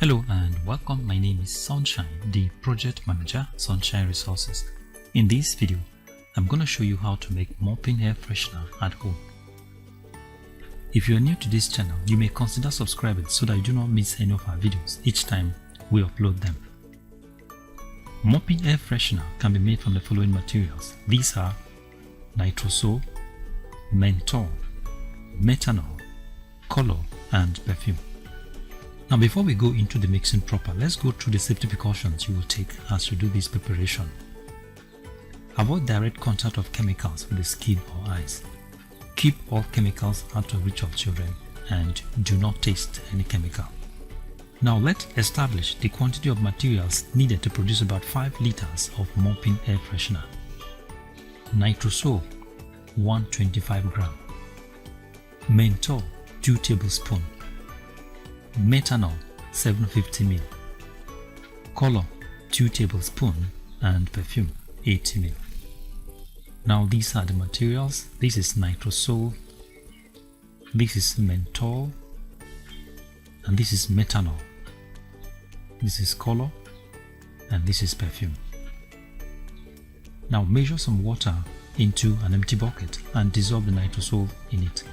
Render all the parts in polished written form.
Hello and welcome. My name is Sunshine, the project manager, Sunshine Resources. In this video, I'm going to show you how to make mopping air freshener at home. If you are new to this channel, you may consider subscribing so that you do not miss any of our videos each time we upload them. Mopping air freshener can be made from the following materials. These are nitrosol, menthol, methanol, color, and perfume. Now before we go into the mixing proper, let's go through the safety precautions you will take as you do this preparation. Avoid direct contact of chemicals with the skin or eyes. Keep all chemicals out of reach of children and do not taste any chemical. Now let's establish the quantity of materials needed to produce about 5 liters of mopping air freshener. Nitrosol 125 gram, menthol 2 tablespoons, methanol 750 ml, color 2 tablespoons, and perfume 80 ml. Now these are the materials. This is nitrosol, this is menthol, and this is methanol. This is color, and this is perfume. Now measure some water into an empty bucket and dissolve the nitrosol in it.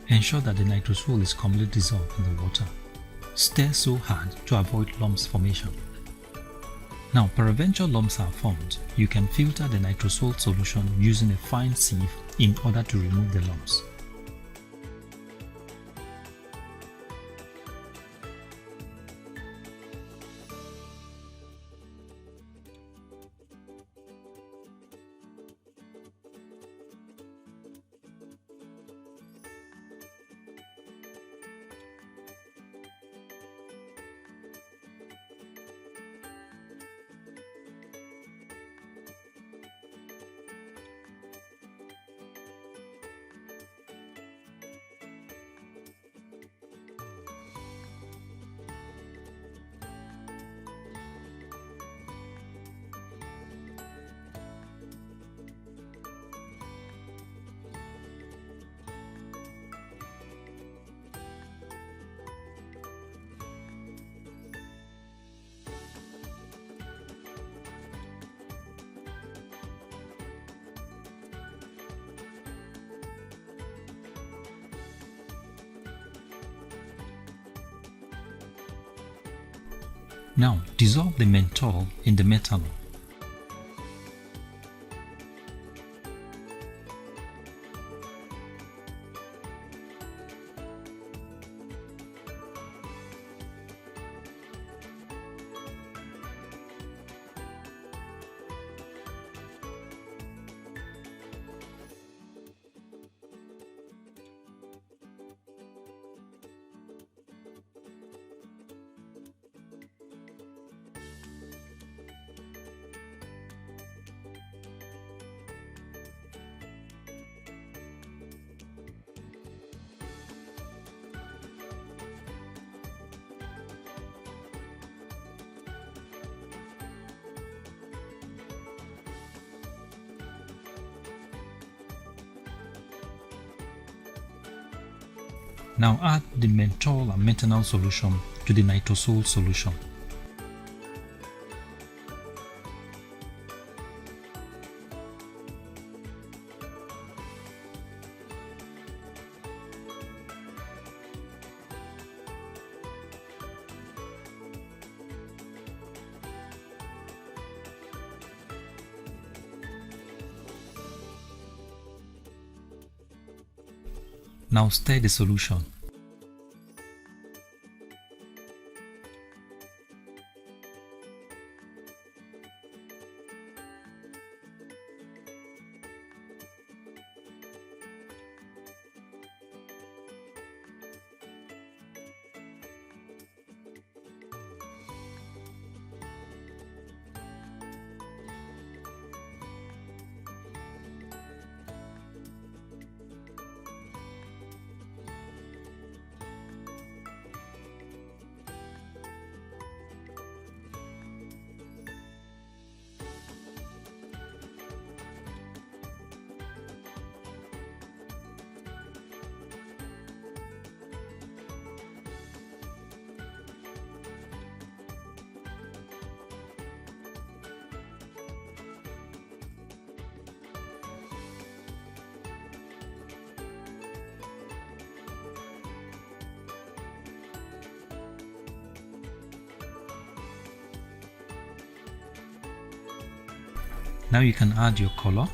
Ensure that the nitrosol is completely dissolved in the water. Stir so hard to avoid lumps formation. Now, peradventure lumps are formed, you can filter the nitrosol solution using a fine sieve in order to remove the lumps. Now dissolve the menthol in the methanol. Now add the menthol and methanol solution to the nitrosol solution. Now stir the solution. Now you can add your color.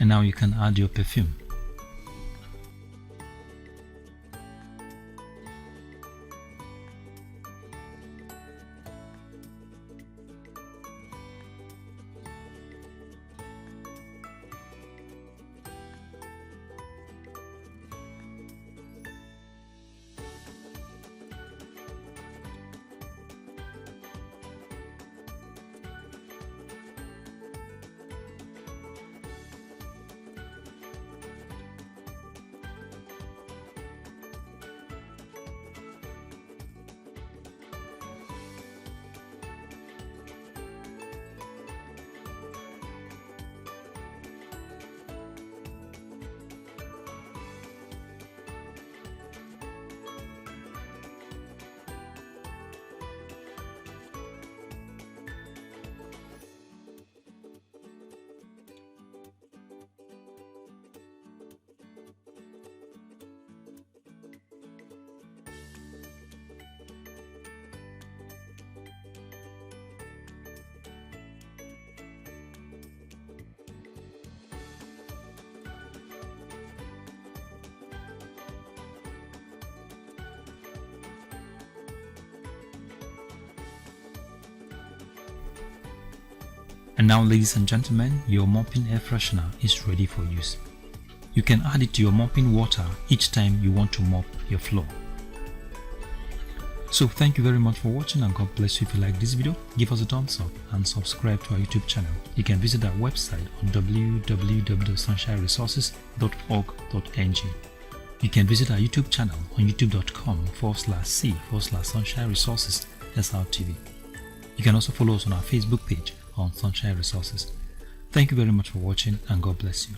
And now you can add your perfume. And now, ladies and gentlemen, your mopping air freshener is ready for use. You can add it to your mopping water each time you want to mop your floor. So thank you very much for watching, and God bless you. If you like this video, give us a thumbs up and subscribe to our YouTube channel. You can visit our website on www.sunshineresources.org.ng. You can visit our YouTube channel on youtube.com/c/Sunshine Resources SRTV. You can also follow us on our Facebook page on Sunshine Resources. Thank you very much for watching, and God bless you.